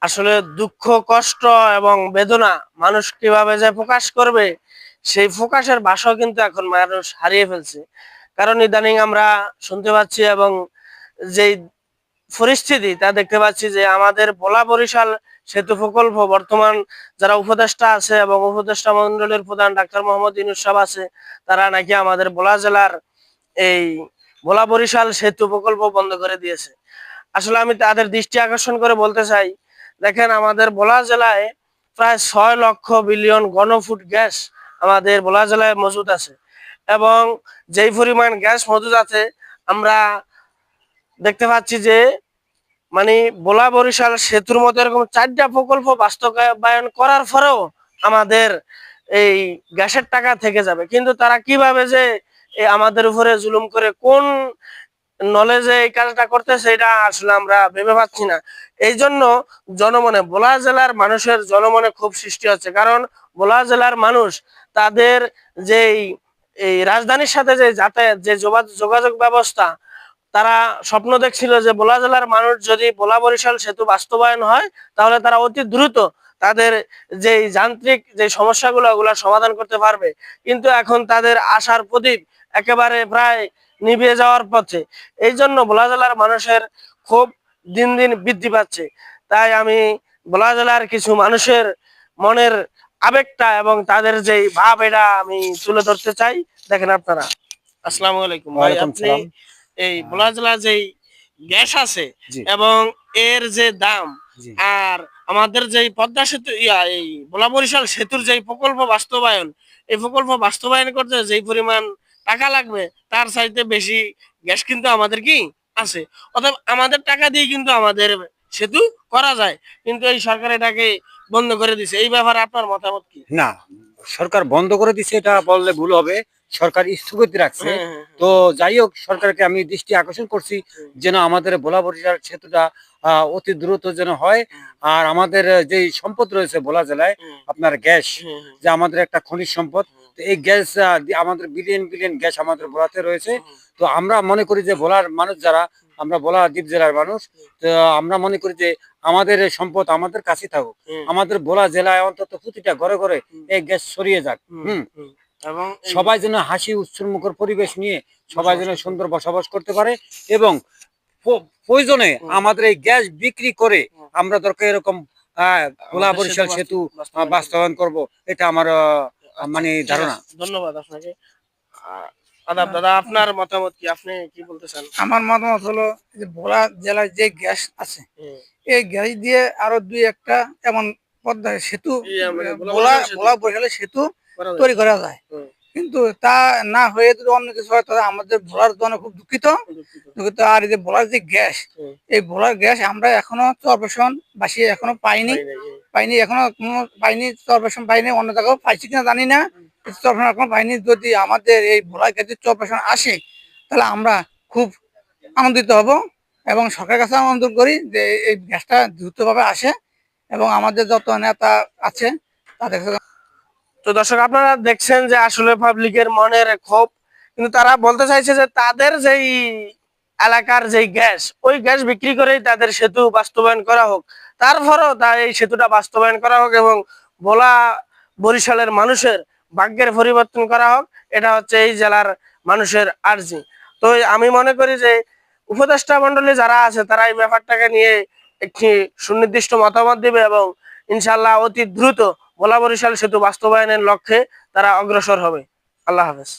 আসলে দুঃখ কষ্ট এবং বেদনা মানুষ কিভাবে যে প্রকাশ করবে সেই প্রকাশের ভাষাও কিন্তু এখন মানুষ হারিয়ে ফেলছে। কারণ ইদানিং আমরা শুনতে পাচ্ছি এবং যেই পরিস্থিতি তা দেখতে পাচ্ছি যে আমাদের ভোলা বরিশাল সেতু প্রকল্প বর্তমান যারা উপদেষ্টা আছে এবং উপদেষ্টা মন্ডলীর প্রধান ডাক্তার মোহাম্মদ ইউনূস সাহেব আছে, তারা নাকি আমাদের ভোলা জেলার এই ভোলা বরিশাল সেতু প্রকল্প বন্ধ করে দিয়েছে। আসলে আমি তাদের দৃষ্টি আকর্ষণ করে বলতে চাই, দেখেন আমাদের ভোলা জেলায় প্রায় 6 লক্ষ বিলিয়ন ঘনফুট গ্যাস আমাদের ভোলা জেলায় মজুদ আছে। এবং যেই পরিমাণ গ্যাস মজুদ আছে আমরা দেখতে পাচ্ছি যে মানে ভোলা বরিশাল সেতুর মতো এরকম 4টা প্রকল্প বাস্তবায়ন করার পরেও আমাদের এই গ্যাসের টাকা থেকে যাবে। কিন্তু তারা কিভাবে যে আমাদের উপরে জুলুম করে কোন নলেজে এই কাজটা করতেছে এটা আসলে আমরা ভেবে পাচ্ছি না। এই জন্য জনমনে ভোলা জেলার মানুষের জনমনে খুব সৃষ্টি হচ্ছে, কারণ ভোলা জেলার মানুষ তাদের যেই এই রাজধানীর সাথে যে যাতায়াত যে যোগাযোগ ব্যবস্থা, তারা স্বপ্ন দেখছিল যে ভোলা জেলার মানুষ যদি ভোলা বরিশাল সেতু বাস্তবায়ন হয় তাহলে তারা অতি দ্রুত তাদের যে যান্ত্রিক যে সমস্যাগুলো ওগুলো সমাধান করতে পারবে। কিন্তু এখন তাদের আশার প্রদীপ একেবারে প্রায় নিভে যাওয়ার পথে। এই জন্য ভোলা জেলার মানুষের ক্ষোভ দিন দিন বৃদ্ধি পাচ্ছে। তাই আমি ভোলা জেলার কিছু মানুষের মনের আবেগটা এবং তাদের যে ভাব এটা আমি তুলে ধরতে চাই। দেখেন আপনারা। আসসালামু আলাইকুম ভাই, ওয়ালাইকুম আপনি সালাম। এই ভোলা জেলার যে গ্যাস আছে জি, এবং এর যে দাম জি। আর আমাদের যে পদ্মা সেতু এই ভোলা বরিশাল সেতুর যে প্রকল্প বাস্তবায়ন, এই প্রকল্প বাস্তবায়ন করতে যেই পরিমাণ টাকা লাগবে তার চাইতে বেশি গ্যাস কিন্তু আমাদের কি আছে। অতএব আমাদের টাকা দিয়ে কিন্তু আমাদের সেতু করা যায়, কিন্তু এই সরকার এটাকে বন্ধ করে দিছে। এই ব্যাপারে আপনার মতামত কি? না, সরকার বন্ধ করে দিছে এটা বললে ভুল হবে। সরকার স্থগিত রাখছে। হ্যাঁ, হ্যাঁ, তো যাই হোক, সরকারকে আমি দৃষ্টি আকর্ষণ করছি হ্যাঁ, যেন আমাদের ভোলা বরিশাল সেতুটা অতি দ্রুত যেন হয়। আর আমাদের যে সম্পদ রয়েছে ভোলা জেলায়, হ্যাঁ, আপনার গ্যাস, হ্যাঁ, যে আমাদের একটা খনিজ সম্পদ। তো এই গ্যাস আমাদের বিলিয়ন বিলিয়ন গ্যাস আমাদের ভোলাতে রয়েছে। তো আমরা মনে করি যে ভোলার মানুষ যারা, আমরা ভোলা দ্বীপ জেলার মানুষ, তো আমরা মনে করি যে আমাদের এই সম্পদ আমাদের কাছে থাকুক। হ্যাঁ, আমাদের ভোলা জেলায় অন্তত প্রতিটা ঘরে ঘরে এই গ্যাস ছড়িয়ে যাক। হুম। হুম। এবং সবাই যেন হাসি উৎসবমুখর পরিবেশ নিয়ে সবাই যেন সুন্দর বসবাস করতে পারে। এবং প্রয়োজনে আমাদের এই গ্যাস বিক্রি করে আমরা দরকার এরকম ভোলা বরিশাল সেতু বাস্তবায়ন করব। এটা আমার মানে ধারণা। ধন্যবাদ আপনাকে। আদাব দাদা, আপনার মতামত কি? আপনি কি বলতে চান? আমার মতামত হলো যে ভোলা জেলায় যে গ্যাস আছে হুম। এই গ্যাস দিয়ে আরো দুই একটা এমন পদ্মা সেতু মানে ভোলা ভোলা বরিশাল সেতু ভোলা বরিশালের সেতু করা যায়। তৈরি করা যায়। হুম, কিন্তু তা না হয়ে যদি অন্য কিছু হয় তাহলে আমাদের ভোলার জন্য খুব দুঃখিত। দুঃখিত। দুঃখিত। আর এই যে ভোলার যে গ্যাস, হুম, এই ভোলার গ্যাস আমরা এখনো চরপেশন বাসি এখনো পাইনি। পাই নাই, হুম। পাইনি এখনো কোনো পাইনি, চরপেশন পাইনি। অন্য জায়গাও পাইছি কিনা জানি না, চরপেশন এখনো পাইনি। যদি আমাদের এই ভোলা গ্যাসে চরপেশন আসে তাহলে আমরা খুব আনন্দিত হব এবং সরকারের কাছে আনন্দ করি যে এই গ্যাসটা দ্রুতভাবে আসে এবং আমাদের যত নেতা আছে তাদের কাছে। তো দর্শক, আপনারা দেখছেন যে আসলে পাবলিকের মনের ক্ষোভ, কিন্তু তারা বলতে চাইছে যে তাদের যেই এলাকার যেই গ্যাস, ওই গ্যাস বিক্রি করেই তাদের সেতু বাস্তবায়ন করা হোক। তারপরও তা এই সেতুটা বাস্তবায়ন করা হোক এবং ভোলা বরিশালের মানুষের ভাগ্যের পরিবর্তন করা হোক। এটা হচ্ছে এই জেলার মানুষের আর্জি। তো আমি মনে করি যে উপদেষ্টা মন্ডলী যারা আছে তারা এই ব্যাপারটাকে নিয়ে একটি সুনির্দিষ্ট মতামত দিবে এবং ইনশাল্লাহ অতি দ্রুত ভোলা বরিশাল সেতু বাস্তবায়নের লক্ষ্যে তারা অগ্রসর হবে। আল্লাহ হাফেজ।